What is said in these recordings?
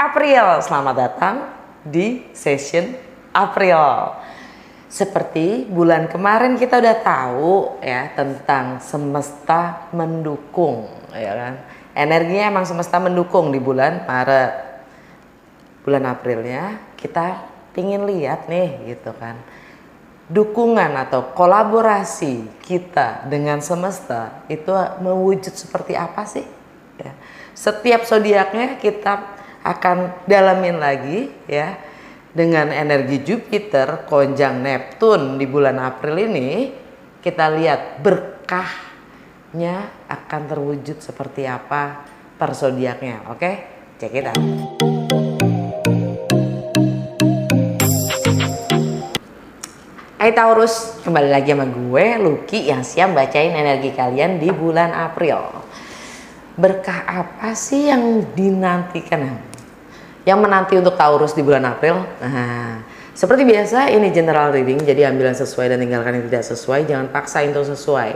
April, selamat datang di session April. Seperti bulan kemarin kita udah tahu ya tentang semesta mendukung, ya kan? Energinya emang semesta mendukung di bulan Maret. Bulan Aprilnya kita pingin lihat nih gitu kan, dukungan atau kolaborasi kita dengan semesta itu mewujud seperti apa sih? Ya. Setiap zodiaknya kita akan dalamin lagi ya, dengan energi Jupiter konjang Neptun di bulan April ini. Kita lihat berkahnya akan terwujud seperti apa per zodiaknya. Oke, cek it out. Hai Taurus, kembali lagi sama gue Lucky yang siap bacain energi kalian di bulan April. Berkah apa sih yang dinantikan, yang menanti untuk Taurus di bulan April? Nah, seperti biasa ini general reading, jadi ambil yang sesuai dan tinggalkan yang tidak sesuai. Jangan paksa untuk sesuai.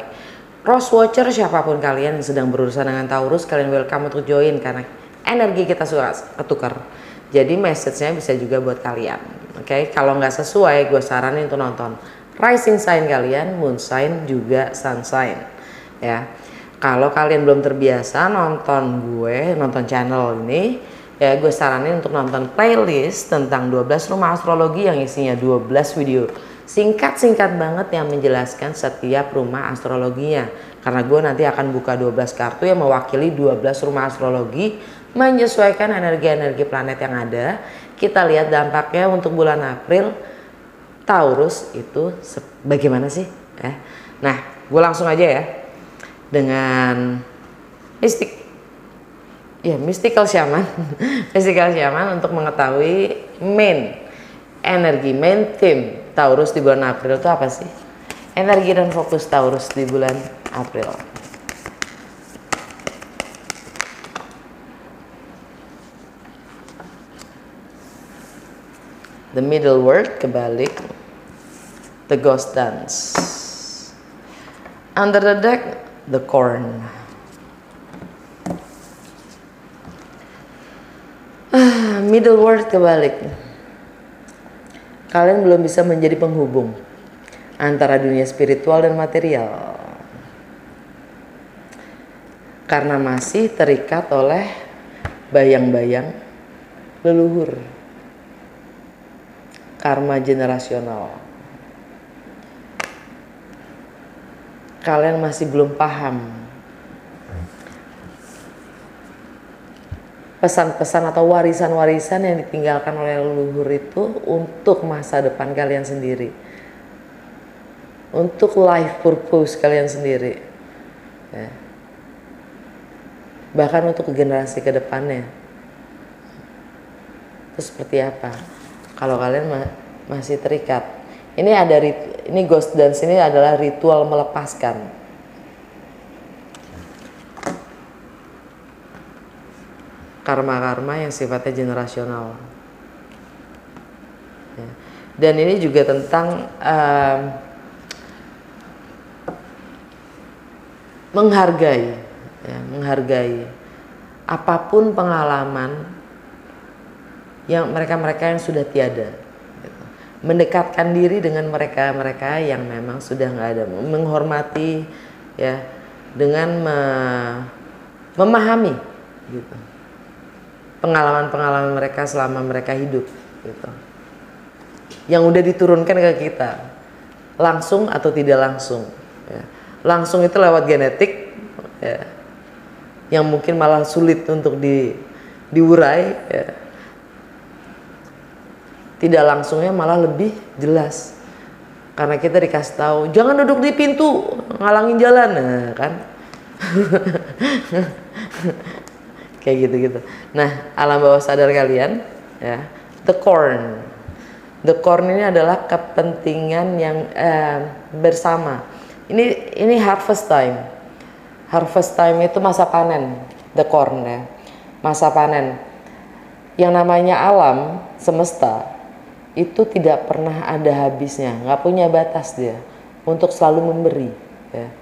Cross watcher siapapun kalian yang sedang berurusan dengan Taurus, kalian welcome untuk join karena energi kita suka ketukar. Jadi message-nya bisa juga buat kalian. Oke, kalau nggak sesuai, gue saranin untuk nonton rising sign kalian, moon sign juga sun sign. Ya, kalau kalian belum terbiasa nonton channel ini, ya gue saranin untuk nonton playlist tentang 12 rumah astrologi yang isinya 12 video singkat-singkat banget yang menjelaskan setiap rumah astrologinya. Karena gue nanti akan buka 12 kartu yang mewakili 12 rumah astrologi, menyesuaikan energi-energi planet yang ada. Kita lihat dampaknya untuk bulan April Taurus itu bagaimana sih? Nah, gue langsung aja ya dengan mystical shaman mystical shaman untuk mengetahui main theme Taurus di bulan April itu apa sih? Energi dan fokus Taurus di bulan April. The middle word kebalik, the ghost dance. Under the deck, the corn. Middle word kebalik. Kalian belum bisa menjadi penghubung antara dunia spiritual dan material karena masih terikat oleh bayang-bayang leluhur, karma generasional. Kalian masih belum paham pesan-pesan atau warisan-warisan yang ditinggalkan oleh leluhur itu untuk masa depan kalian sendiri, untuk life purpose kalian sendiri ya. Bahkan untuk generasi kedepannya itu seperti apa kalau kalian masih terikat. Ini ghost dance ini adalah ritual melepaskan. Karma-karma yang sifatnya generasional. Ya. Dan ini juga tentang menghargai apapun pengalaman yang mereka yang sudah tiada, gitu. Mendekatkan diri dengan mereka yang memang sudah nggak ada, menghormati ya, dengan memahami gitu pengalaman mereka selama mereka hidup gitu, yang udah diturunkan ke kita langsung atau tidak langsung ya. Langsung itu lewat genetik ya, yang mungkin malah sulit untuk diurai ya. Tidak langsungnya malah lebih jelas karena kita dikasih tahu jangan duduk di pintu ngalangin jalan, nah kan. Kayak gitu. Nah, alam bawah sadar kalian ya, the corn ini adalah kepentingan yang bersama. Ini harvest time itu masa panen, the corn ya, masa panen. Yang namanya alam semesta itu tidak pernah ada habisnya, nggak punya batas dia untuk selalu memberi ya.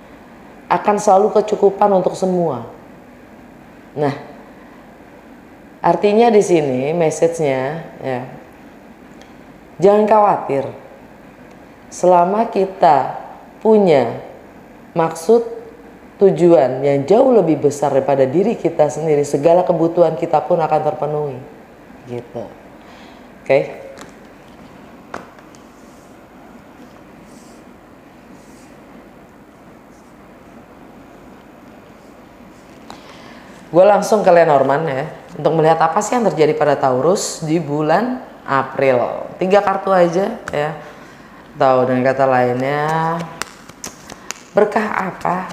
Akan selalu kecukupan untuk semua. Nah, Artinya di sini message-nya ya, jangan khawatir. Selama kita punya maksud tujuan yang jauh lebih besar daripada diri kita sendiri, segala kebutuhan kita pun akan terpenuhi. Gitu. Oke. Gue langsung ke Lenormand ya, untuk melihat apa sih yang terjadi pada Taurus di bulan April. 3 kartu aja ya. Tahu dengan kata lainnya, berkah apa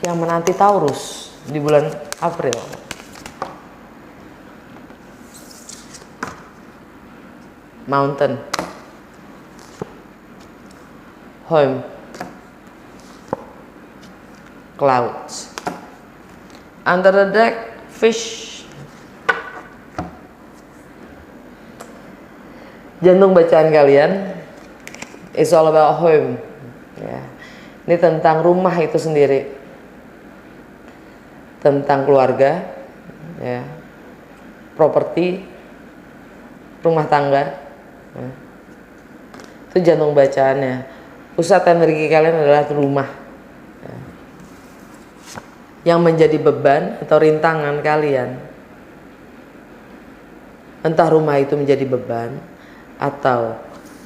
yang menanti Taurus di bulan April? Mountain, home, clouds. Under the deck, fish. Jantung bacaan kalian is all about home. Ya. Ini tentang rumah itu sendiri, tentang keluarga, ya, properti, rumah tangga. Ya. Itu jantung bacaannya. Pusat energi kalian adalah rumah. Yang menjadi beban atau rintangan kalian, entah rumah itu menjadi beban atau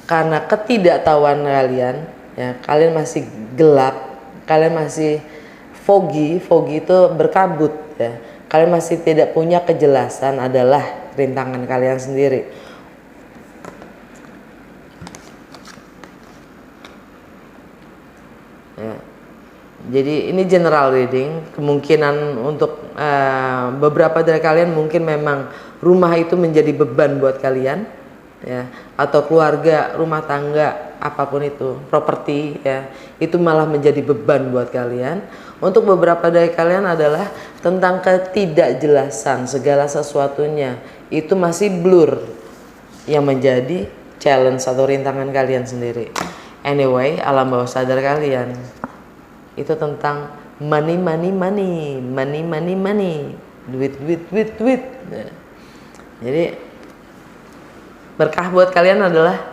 karena ketidaktahuan kalian, ya, kalian masih gelap, kalian masih foggy itu berkabut, ya, kalian masih tidak punya kejelasan, adalah rintangan kalian sendiri. Ya. Jadi ini general reading, kemungkinan untuk beberapa dari kalian mungkin memang rumah itu menjadi beban buat kalian, ya, atau keluarga, rumah tangga, apapun itu, properti, ya, itu malah menjadi beban buat kalian. Untuk beberapa dari kalian adalah tentang ketidakjelasan segala sesuatunya, itu masih blur, yang menjadi challenge atau rintangan kalian sendiri. Anyway, alam bawah sadar kalian itu tentang money, duit. Jadi berkah buat kalian adalah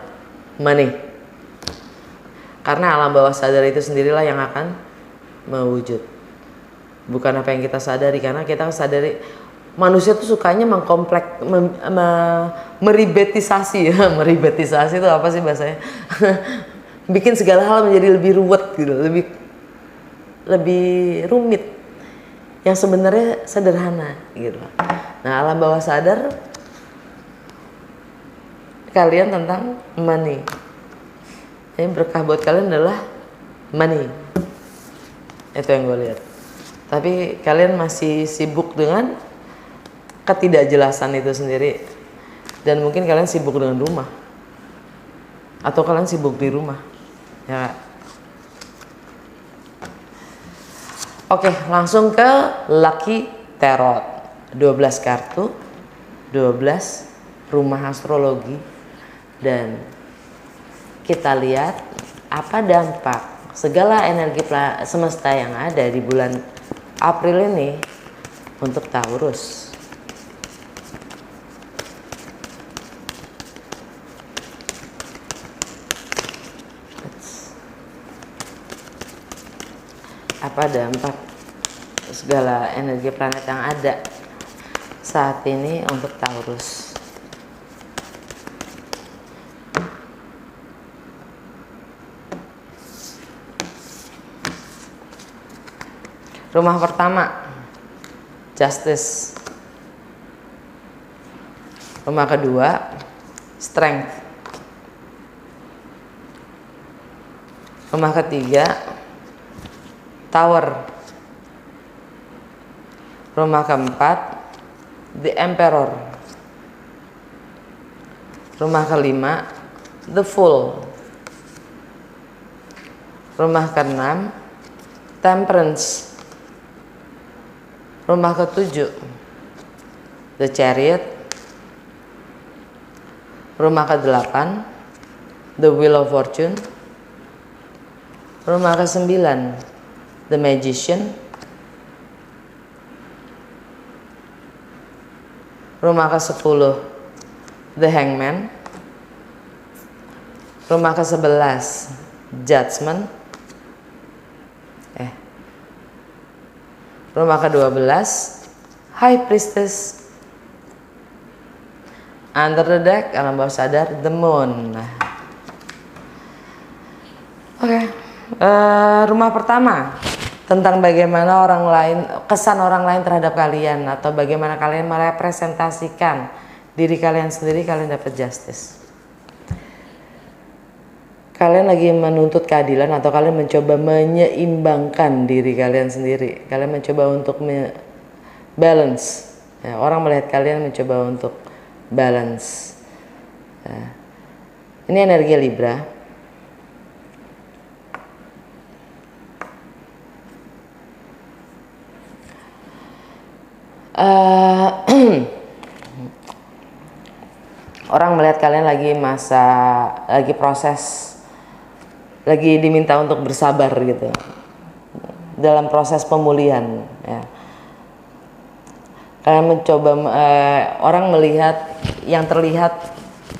money, karena alam bawah sadar itu sendirilah yang akan mewujud, bukan apa yang kita sadari. Karena kita sadari manusia tuh sukanya mengkomplek, meribetisasi ya. Meribetisasi itu apa sih bahasanya? Bikin segala hal menjadi lebih ruwet gitu, lebih rumit, yang sebenarnya sederhana gitu. Nah, alam bawah sadar kalian tentang money. Yang berkah buat kalian adalah money. Itu yang gue lihat. Tapi kalian masih sibuk dengan ketidakjelasan itu sendiri, dan mungkin kalian sibuk dengan rumah, atau kalian sibuk di rumah, ya. Oke, langsung ke Lucky Tarot. 12 kartu, 12 rumah astrologi, dan kita lihat apa dampak segala energi semesta yang ada di bulan April ini untuk Taurus. Apa dampak segala energi planet yang ada saat ini untuk Taurus? Rumah pertama, Justice. Rumah kedua, Strength. Rumah ketiga, Tower. Rumah keempat, The Emperor. Rumah kelima, The Fool. Rumah keenam, Temperance. Rumah ketujuh, The Chariot. Rumah kedelapan, The Wheel of Fortune. Rumah kesembilan, The Magician. Rumah ke-10 The Hangman. Rumah ke-11 Judgment. Rumah ke-12 High Priestess. Under the deck, alam bawah sadar, The Moon. Oke. Rumah pertama tentang bagaimana orang lain, kesan orang lain terhadap kalian, atau bagaimana kalian merepresentasikan diri kalian sendiri. Kalian dapat Justice. Kalian lagi menuntut keadilan, atau kalian mencoba menyeimbangkan diri kalian sendiri. Kalian mencoba untuk balance. Ya, orang melihat kalian mencoba untuk balance. Ya. Ini energi Libra. Orang melihat kalian lagi proses, lagi diminta untuk bersabar gitu dalam proses pemulihan. Ya. Kalian mencoba, orang melihat yang terlihat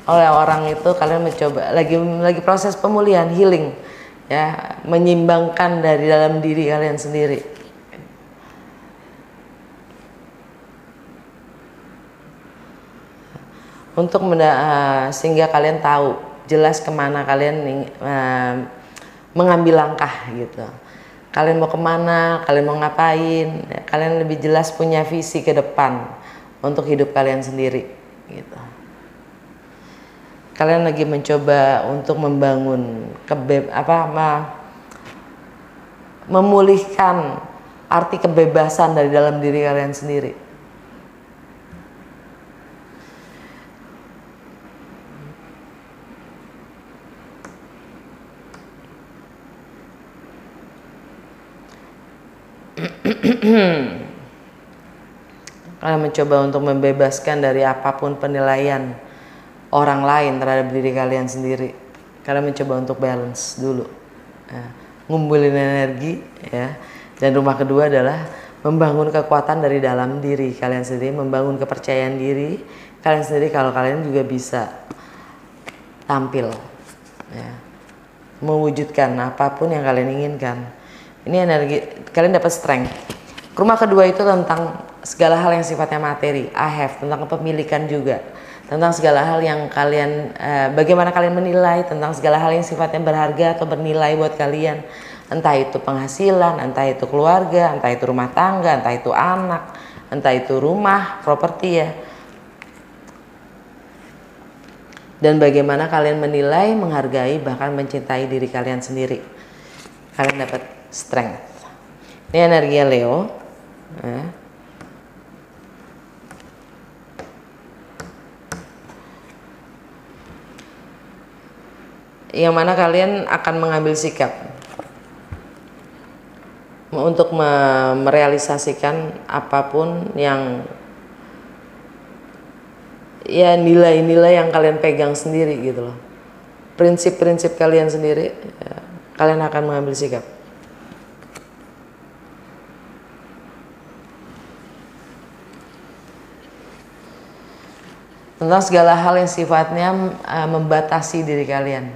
oleh orang itu, kalian mencoba lagi proses pemulihan, healing, ya, menyimbangkan dari dalam diri kalian sendiri. Untuk sehingga kalian tahu jelas kemana kalian mengambil langkah gitu. Kalian mau kemana, kalian mau ngapain, ya, kalian lebih jelas punya visi ke depan untuk hidup kalian sendiri gitu. Kalian lagi mencoba untuk membangun memulihkan arti kebebasan dari dalam diri kalian sendiri. Kalian mencoba untuk membebaskan dari apapun penilaian orang lain terhadap diri kalian sendiri. Kalian mencoba untuk balance dulu, ya, ngumpulin energi, ya. Dan rumah kedua adalah membangun kekuatan dari dalam diri kalian sendiri, membangun kepercayaan diri kalian sendiri kalau kalian juga bisa tampil, ya, mewujudkan apapun yang kalian inginkan. Ini energi, kalian dapat strength. Rumah kedua itu tentang segala hal yang sifatnya materi, tentang kepemilikan juga, tentang segala hal yang kalian, bagaimana kalian menilai tentang segala hal yang sifatnya berharga atau bernilai buat kalian, entah itu penghasilan, entah itu keluarga, entah itu rumah tangga, entah itu anak, entah itu rumah, properti, ya. Dan bagaimana kalian menilai, menghargai, bahkan mencintai diri kalian sendiri. Kalian dapat strength. Ini energi Leo, ya. Yang mana kalian akan mengambil sikap untuk merealisasikan apapun yang, ya, nilai-nilai yang kalian pegang sendiri gitu loh, prinsip-prinsip kalian sendiri, ya, kalian akan mengambil sikap. Tentang segala hal yang sifatnya membatasi diri kalian,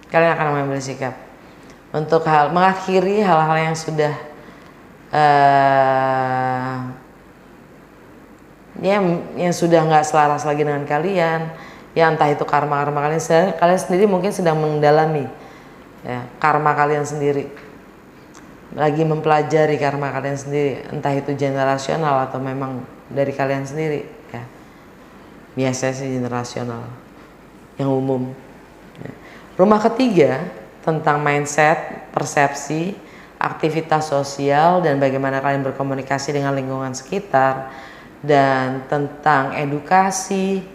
kalian akan mengambil sikap untuk mengakhiri hal-hal yang sudah yang sudah nggak selaras lagi dengan kalian, ya, entah itu karma kalian sendiri mungkin sedang mendalami, ya, karma kalian sendiri, lagi mempelajari karma kalian sendiri, entah itu generasional atau memang dari kalian sendiri, ya. Biasanya sih generasional yang umum, ya. Rumah ketiga tentang mindset, persepsi, aktivitas sosial, dan bagaimana kalian berkomunikasi dengan lingkungan sekitar, dan tentang edukasi,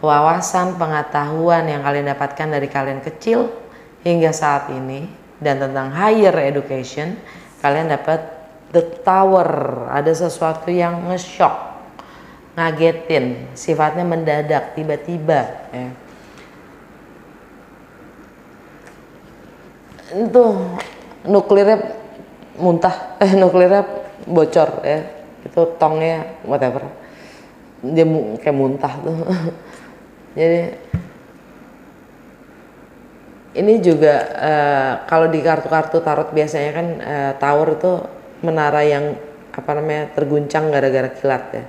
wawasan, pengetahuan yang kalian dapatkan dari kalian kecil hingga saat ini, dan tentang higher education. Kalian dapat the tower, ada sesuatu yang nge-shock, ngagetin, sifatnya mendadak, tiba-tiba, ya. Itu nuklirnya muntah, nuklirnya bocor, ya, itu tongnya whatever, dia kayak muntah tuh. Jadi ini juga kalau di kartu-kartu tarot biasanya kan tower itu menara yang terguncang gara-gara kilat ya.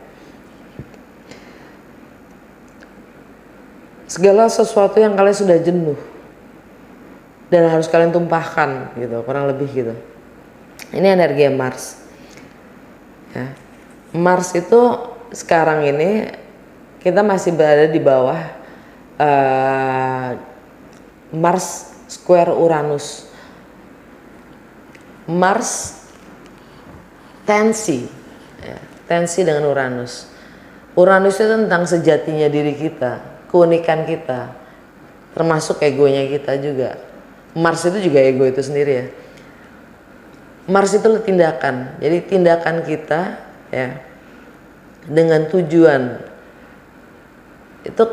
Segala sesuatu yang kalian sudah jenuh dan harus kalian tumpahkan gitu, kurang lebih gitu. Ini energi Mars. Ya. Mars itu sekarang ini kita masih berada di bawah Mars square Uranus. Mars tensi, ya, tensi dengan Uranus. Uranus itu tentang sejatinya diri kita, keunikan kita, termasuk egonya kita juga. Mars itu juga ego itu sendiri ya. Mars itu tindakan, jadi tindakan kita ya dengan tujuan itu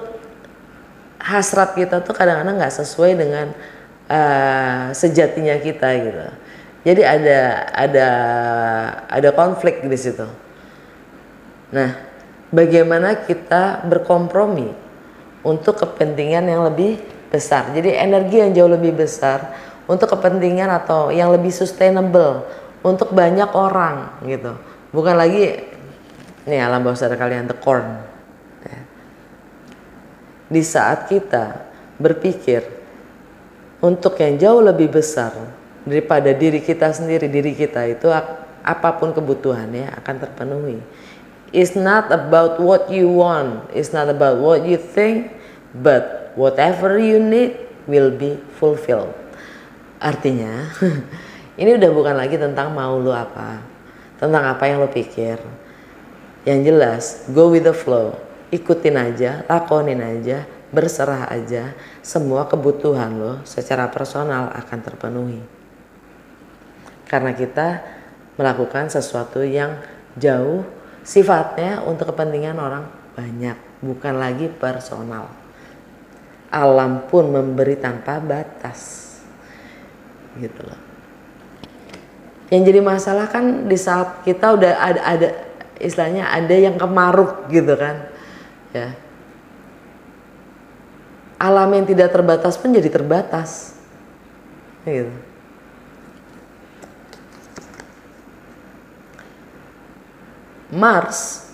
hasrat kita tuh kadang-kadang nggak sesuai dengan sejatinya kita gitu. Jadi ada konflik di situ. Nah, bagaimana kita berkompromi untuk kepentingan yang lebih besar. Jadi energi yang jauh lebih besar untuk kepentingan atau yang lebih sustainable untuk banyak orang gitu. Bukan lagi nih alam bawah sadar kalian, the corn. Di saat kita berpikir untuk yang jauh lebih besar daripada diri kita sendiri, diri kita itu apapun kebutuhannya akan terpenuhi. It's not about what you want, it's not about what you think, but whatever you need will be fulfilled. Artinya, ini udah bukan lagi tentang mau lu apa, tentang apa yang lu pikir. Yang jelas, go with the flow. Ikutin aja, lakonin aja, berserah aja, semua kebutuhan lo secara personal akan terpenuhi. Karena kita melakukan sesuatu yang jauh sifatnya untuk kepentingan orang banyak, bukan lagi personal. Alam pun memberi tanpa batas. Gitu loh. Yang jadi masalah kan di saat kita udah ada istilahnya ada yang kemaruk gitu kan. Ya. Alam yang tidak terbatas pun jadi terbatas. Gitu. Mars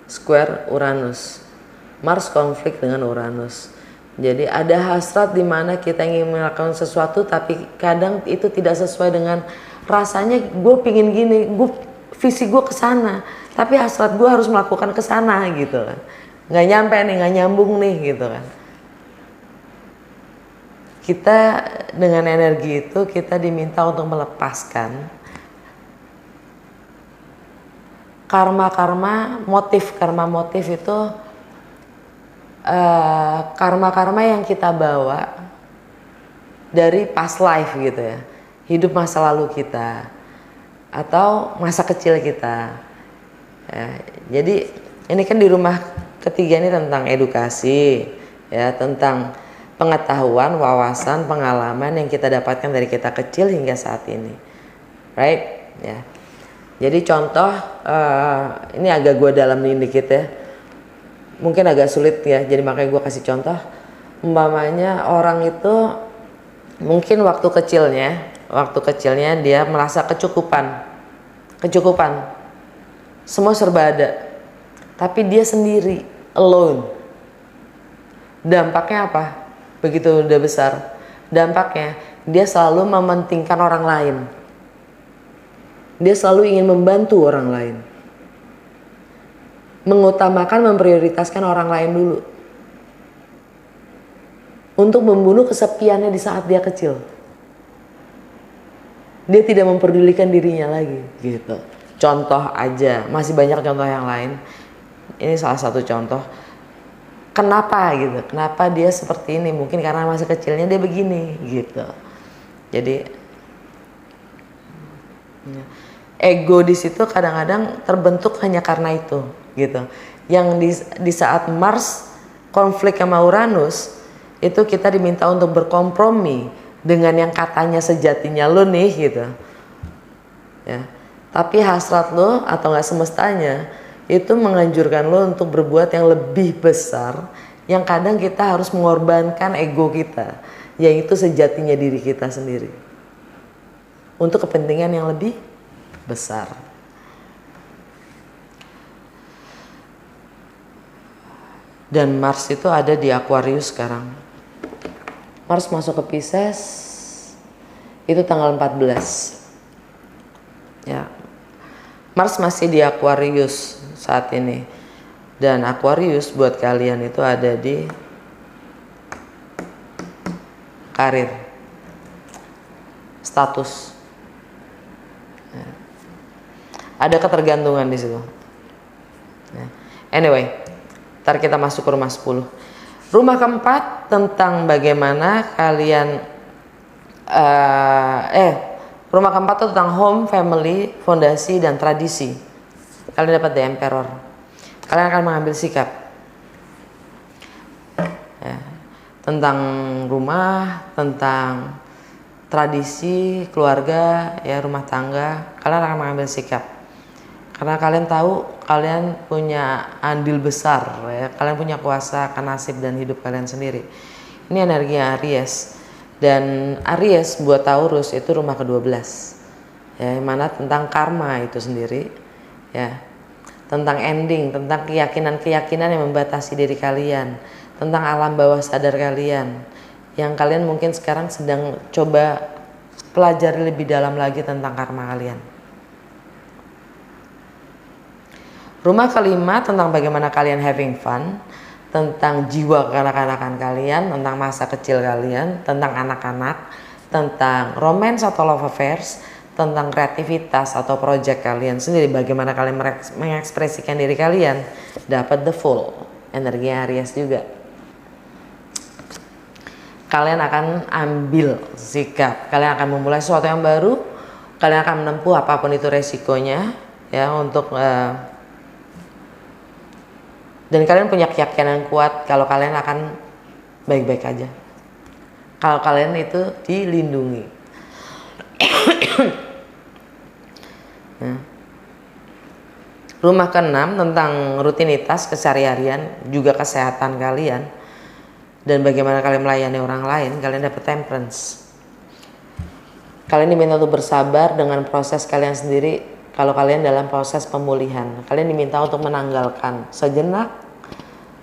square Uranus. Mars konflik dengan Uranus. Jadi ada hasrat di mana kita ingin melakukan sesuatu tapi kadang itu tidak sesuai dengan rasanya. Gue pingin gini, visi gue kesana, tapi hasrat gue harus melakukan kesana gitu kan. Nggak nyampe nih, nggak nyambung nih gitu kan. Kita dengan energi itu kita diminta untuk melepaskan karma motif itu karma yang kita bawa dari past life gitu ya, hidup masa lalu kita atau masa kecil kita ya. Jadi ini kan di rumah ketiga ini tentang edukasi ya, tentang pengetahuan, wawasan, pengalaman yang kita dapatkan dari kita kecil hingga saat ini, right ya. Jadi contoh ini agak gue dalamin dikit ya, mungkin agak sulit ya, jadi makanya gue kasih contoh. Umpamanya orang itu mungkin waktu kecilnya dia merasa kecukupan, semua serba ada, tapi dia sendiri, alone. Dampaknya apa? Begitu udah besar, dampaknya dia selalu mementingkan orang lain, dia selalu ingin membantu orang lain, mengutamakan, memprioritaskan orang lain dulu untuk membunuh kesepiannya di saat dia kecil. Dia tidak memperdulikan dirinya lagi gitu. Contoh aja, masih banyak contoh yang lain. Ini salah satu contoh. Kenapa gitu? Kenapa dia seperti ini? Mungkin karena masa kecilnya dia begini gitu. Jadi ego di situ kadang-kadang terbentuk hanya karena itu gitu. Yang di saat Mars konflik sama Uranus itu kita diminta untuk berkompromi dengan yang katanya sejatinya lo nih gitu ya, tapi hasrat lo atau nggak semestanya itu menganjurkan lo untuk berbuat yang lebih besar, yang kadang kita harus mengorbankan ego kita, yaitu sejatinya diri kita sendiri, untuk kepentingan yang lebih besar. Dan Mars itu ada di Aquarius sekarang. Mars masuk ke Pisces itu tanggal 14. Ya. Mars masih di Aquarius saat ini. Dan Aquarius buat kalian itu ada di karir, status. Ya. Ada ketergantungan di situ. Ya. Anyway, ntar kita masuk ke rumah 10. Rumah keempat tentang bagaimana kalian rumah keempat itu tentang home, family, fondasi, dan tradisi. Kalian dapat The Emperor. Kalian akan mengambil sikap ya, tentang rumah, tentang tradisi, keluarga, ya, rumah tangga. Kalian akan mengambil sikap karena kalian tahu kalian punya andil besar, ya. Kalian punya kuasa akan nasib dan hidup kalian sendiri. Ini energi Aries. Dan Aries buat Taurus itu rumah ke-12. Ya, yang mana tentang karma itu sendiri, ya. Tentang ending, tentang keyakinan-keyakinan yang membatasi diri kalian, tentang alam bawah sadar kalian, yang kalian mungkin sekarang sedang coba pelajari lebih dalam lagi tentang karma kalian. Rumah kelima tentang bagaimana kalian having fun, tentang jiwa kekanak-kanakan kalian, tentang masa kecil kalian, tentang anak-anak, tentang romance atau love affairs, tentang kreativitas atau project kalian sendiri, bagaimana kalian mengekspresikan diri kalian. Dapat the full energi Aries juga. Kalian akan ambil sikap, kalian akan memulai sesuatu yang baru, kalian akan menempuh apapun itu resikonya, ya, untuk dan kalian punya keyakinan kuat kalau kalian akan baik-baik aja, kalau kalian itu dilindungi. Nah, rumah ke-6 tentang rutinitas keseharian, juga kesehatan kalian, dan bagaimana kalian melayani orang lain. Kalian dapat Temperance. Kalian diminta untuk bersabar dengan proses kalian sendiri. Kalau kalian dalam proses pemulihan, kalian diminta untuk menanggalkan sejenak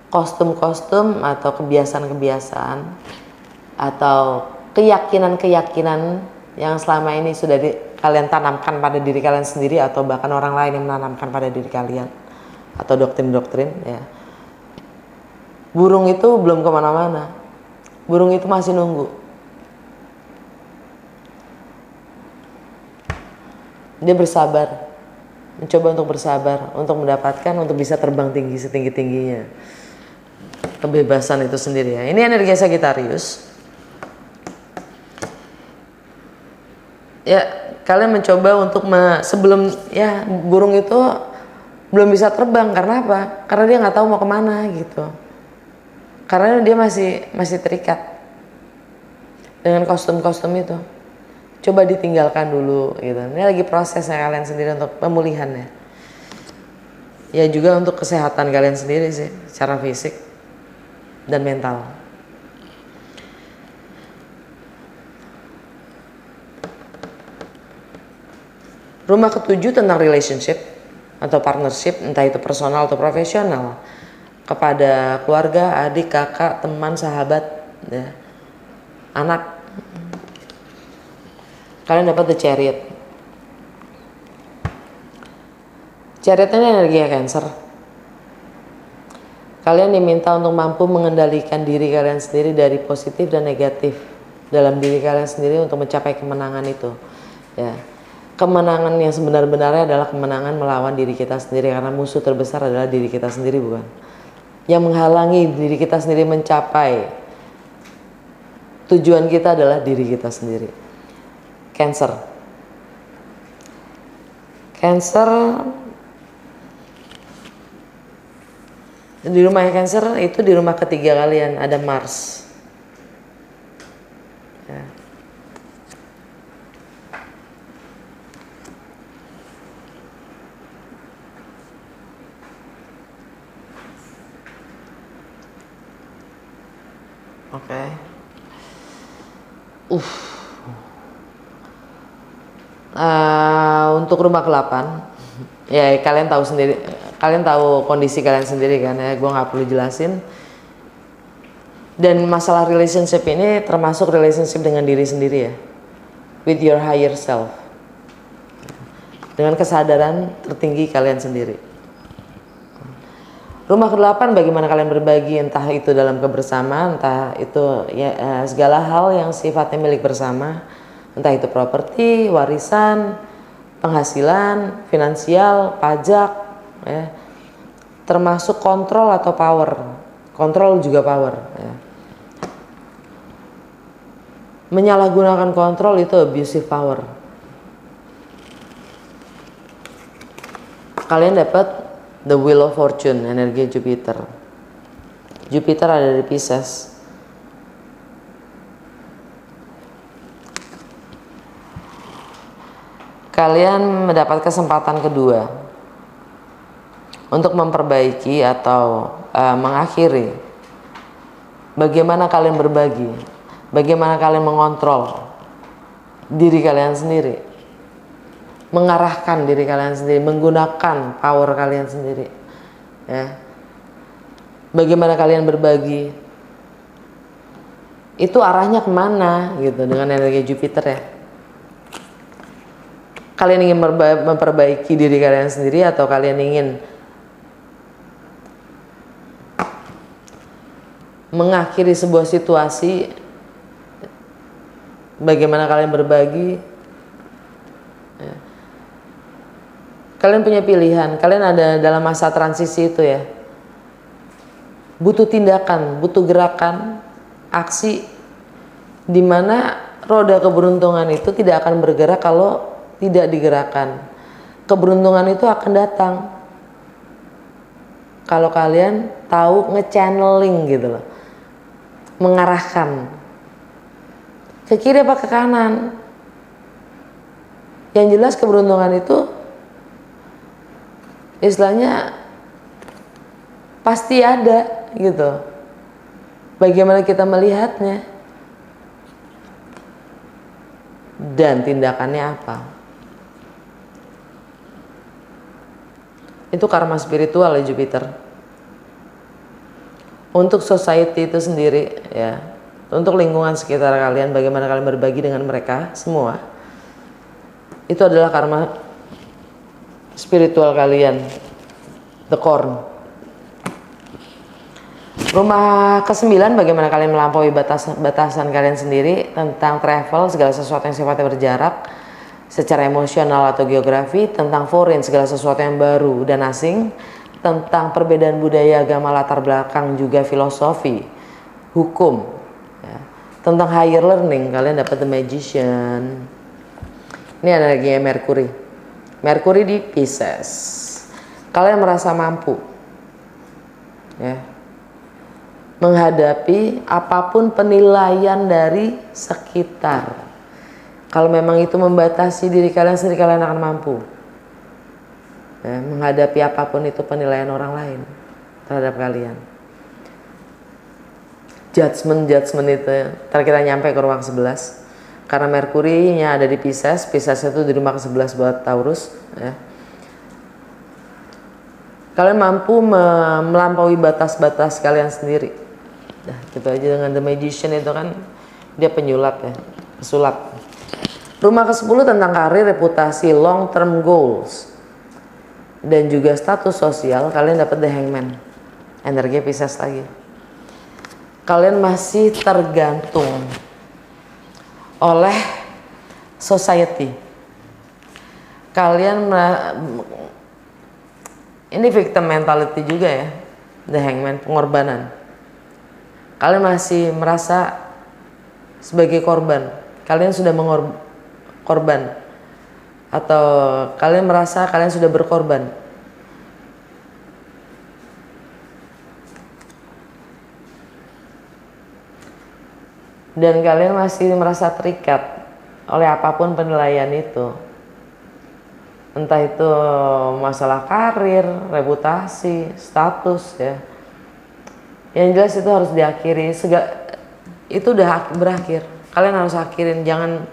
kostum-kostum atau kebiasaan-kebiasaan atau keyakinan-keyakinan yang selama ini sudah kalian tanamkan pada diri kalian sendiri, atau bahkan orang lain yang menanamkan pada diri kalian, atau doktrin-doktrin, ya. Burung itu belum kemana-mana. Burung itu masih nunggu. Dia bersabar, mencoba untuk bersabar, untuk mendapatkan, untuk bisa terbang tinggi setinggi-tingginya. Kebebasan itu sendiri, ya. Ini energi Sagittarius. Ya, kalian mencoba untuk sebelum, ya, burung itu belum bisa terbang. Karena apa? Karena dia nggak tahu mau kemana gitu. Karena dia masih terikat dengan kostum-kostum itu. Coba ditinggalkan dulu gitu. Ini lagi prosesnya kalian sendiri untuk pemulihannya. Ya, juga untuk kesehatan kalian sendiri sih, secara fisik dan mental. Rumah ke-7 tentang relationship atau partnership, entah itu personal atau profesional, kepada keluarga, adik, kakak, teman, sahabat, ya, anak. Kalian dapat The Chariot. Chariot ini energi Cancer. Kalian diminta untuk mampu mengendalikan diri kalian sendiri dari positif dan negatif dalam diri kalian sendiri untuk mencapai kemenangan itu, ya. Kemenangan yang sebenar-benarnya adalah kemenangan melawan diri kita sendiri, karena musuh terbesar adalah diri kita sendiri, bukan? Yang menghalangi diri kita sendiri mencapai tujuan kita adalah diri kita sendiri. Cancer. Cancer di rumah Cancer itu di rumah ketiga kalian ada Mars. Ya. Oke. Untuk rumah ke-8, ya kalian tahu sendiri, kalian tahu kondisi kalian sendiri kan ya, gue nggak perlu jelasin. Dan masalah relationship ini termasuk relationship dengan diri sendiri ya, with your higher self, dengan kesadaran tertinggi kalian sendiri. Rumah ke-8, bagaimana kalian berbagi, entah itu dalam kebersamaan, entah itu ya, segala hal yang sifatnya milik bersama, entah itu properti, warisan, penghasilan, finansial, pajak, ya. Termasuk kontrol atau power. Kontrol juga power. Ya. Menyalahgunakan kontrol itu abusive power. Kalian dapat the Wheel of Fortune, energi Jupiter. Jupiter ada di Pisces. Kalian mendapat kesempatan kedua untuk memperbaiki atau mengakhiri bagaimana kalian berbagi, bagaimana kalian mengontrol diri kalian sendiri, mengarahkan diri kalian sendiri, menggunakan power kalian sendiri, ya. Bagaimana kalian berbagi, itu arahnya kemana gitu dengan energi Jupiter ya. Kalian ingin memperbaiki diri kalian sendiri atau kalian ingin mengakhiri sebuah situasi, bagaimana kalian berbagi ya. Kalian punya pilihan, kalian ada dalam masa transisi itu ya, butuh tindakan, butuh gerakan, aksi, dimana roda keberuntungan itu tidak akan bergerak kalau tidak digerakkan. Keberuntungan itu akan datang kalau kalian tahu nge-channeling gitu loh, mengarahkan ke kiri apa ke kanan. Yang jelas keberuntungan itu istilahnya pasti ada gitu. Bagaimana kita melihatnya dan tindakannya apa. Itu karma spiritual ya Jupiter. Untuk society itu sendiri ya, untuk lingkungan sekitar kalian, bagaimana kalian berbagi dengan mereka semua, itu adalah karma spiritual kalian, the core. Rumah ke-9, bagaimana kalian melampaui batasan kalian sendiri tentang travel, segala sesuatu yang sifatnya berjarak secara emosional atau geografi, tentang foreign, segala sesuatu yang baru dan asing, tentang perbedaan budaya, agama, latar belakang, juga filosofi, hukum ya. Tentang higher learning, kalian dapat the magician. Ini energinya Mercury. Mercury di Pisces. Kalian merasa mampu ya, menghadapi apapun penilaian dari sekitar. Kalau memang itu membatasi diri kalian sendiri, kalian akan mampu ya, menghadapi apapun itu penilaian orang lain terhadap kalian. Judgment itu ya. Ntar kita nyampe ke rumah ke-11. Karena Merkurinya ada di Pisces. Pisces itu di rumah ke-11 buat Taurus ya. Kalian mampu melampaui batas-batas kalian sendiri. Nah, gitu aja. Dengan the magician itu kan dia penyulap ya, pesulap. Rumah ke-10 tentang karir, reputasi, long term goals, dan juga status sosial. Kalian dapat the hangman, energi Pisces lagi. Kalian masih tergantung oleh society. Kalian ini victim mentality juga ya, the hangman, pengorbanan. Kalian masih merasa sebagai korban. Kalian sudah korban, atau kalian merasa kalian sudah berkorban. Dan kalian masih merasa terikat oleh apapun penilaian itu. Entah itu masalah karir, reputasi, status ya. Yang jelas itu harus diakhiri. itu udah berakhir. Kalian harus akhirin, jangan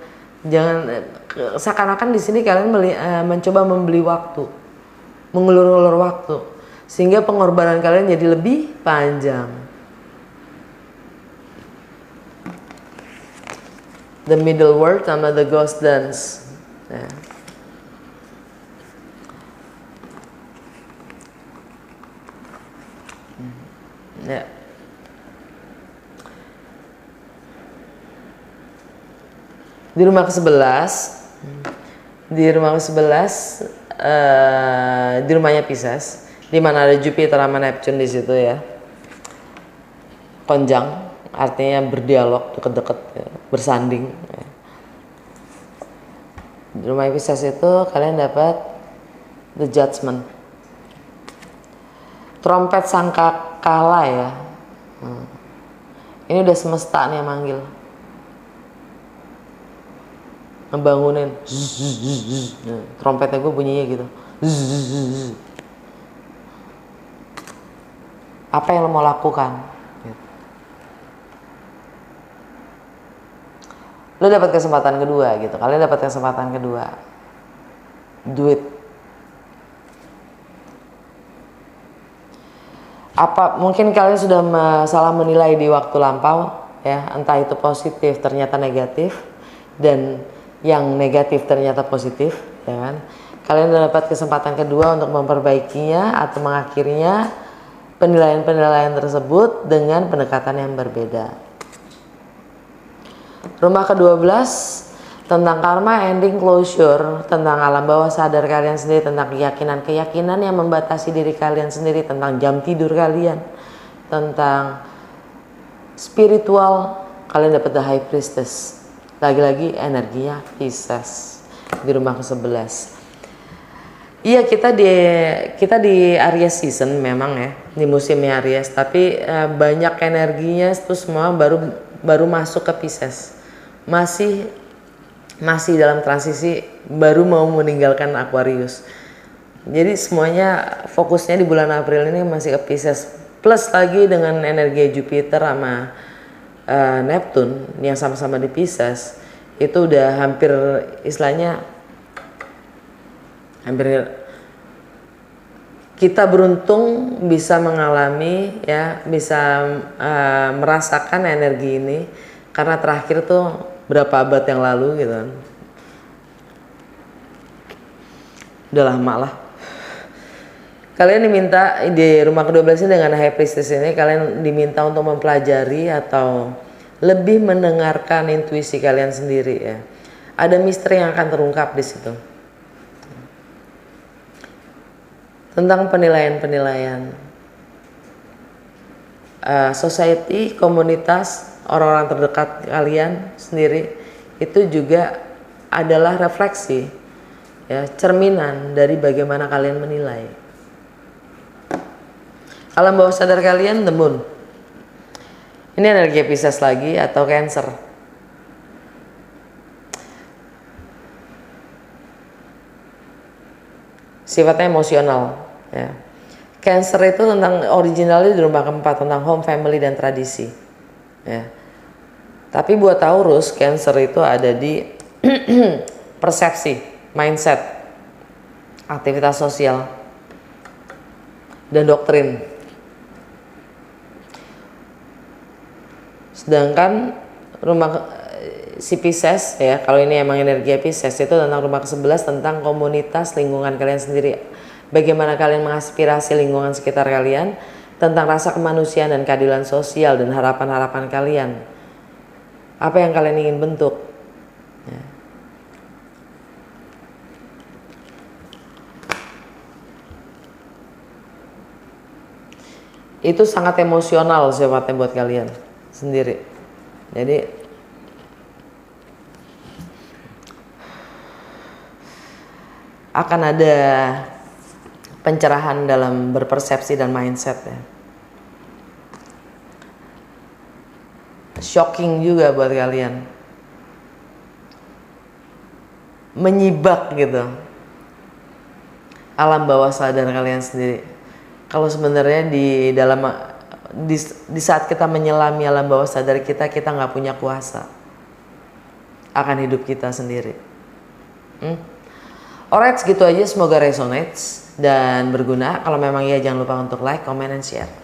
seakan-akan di sini kalian mencoba membeli waktu, mengulur-ulur waktu, sehingga pengorbanan kalian jadi lebih panjang. The middle word sama the ghost dance. Ya. Ya. Di rumah ke-11, di rumahnya Pisces, di mana ada Jupiter sama Neptune di situ ya. Konjang, artinya berdialog, deket-deket, ya, bersanding. Ya. Di rumah Pisces itu kalian dapat the Judgment, trompet sangkakala ya. Ini udah semesta nih yang manggil, ngebangunin. Trompetnya gue bunyinya gitu. Apa yang lo mau lakukan? Lo dapat kesempatan kedua gitu. Kalian dapat kesempatan kedua. Do it. Apa mungkin kalian sudah salah menilai di waktu lampau ya, entah itu positif ternyata negatif, dan yang negatif ternyata positif, ya kan? Kalian dapat kesempatan kedua untuk memperbaikinya atau mengakhirinya penilaian-penilaian tersebut dengan pendekatan yang berbeda. Rumah ke-12 tentang karma, ending, closure, tentang alam bawah sadar kalian sendiri, tentang keyakinan-keyakinan yang membatasi diri kalian sendiri, tentang jam tidur kalian, tentang spiritual. Kalian dapat the High Priestess. Lagi-lagi energinya Pisces di rumah ke-11. Iya, kita di Aries season memang ya, di musimnya Aries, tapi banyak energinya itu semua baru masuk ke Pisces. Masih dalam transisi, baru mau meninggalkan Aquarius. Jadi semuanya fokusnya di bulan April ini masih ke Pisces. Plus lagi dengan energi Jupiter sama Neptune yang sama-sama di Pisces, itu udah hampir istilahnya kita beruntung bisa mengalami ya, bisa merasakan energi ini karena terakhir tuh berapa abad yang lalu gitu kan. Udah lama lah. Kalian diminta di rumah ke-12 ini dengan High Priestess ini, kalian diminta untuk mempelajari atau lebih mendengarkan intuisi kalian sendiri ya. Ada misteri yang akan terungkap di situ. Tentang penilaian-penilaian. Society, komunitas, orang-orang terdekat kalian sendiri itu juga adalah refleksi ya, cerminan dari bagaimana kalian menilai. Alam bawah sadar kalian, the moon. Ini energi Pisces lagi atau Cancer. Sifatnya emosional ya. Cancer itu tentang originalnya di rumah keempat, tentang home, family, dan tradisi ya. Tapi buat Taurus, Cancer itu ada di persepsi, mindset, aktivitas sosial, dan doktrin. Sedangkan rumah si Pisces ya, kalau ini emang energi Pisces, itu tentang rumah ke-11, tentang komunitas, lingkungan kalian sendiri. Bagaimana kalian mengaspirasi lingkungan sekitar kalian, tentang rasa kemanusiaan dan keadilan sosial dan harapan-harapan kalian. Apa yang kalian ingin bentuk? Ya. Itu sangat emosional sifatnya buat kalian sendiri. Jadi akan ada pencerahan dalam berpersepsi dan mindset ya. Shocking juga buat kalian, menyibak gitu alam bawah sadar kalian sendiri. Kalau sebenarnya di dalam di saat kita menyelami alam bawah sadar kita nggak punya kuasa akan hidup kita sendiri. Alright, segitu aja, semoga resonates dan berguna. Kalau memang iya, jangan lupa untuk like, comment, and share.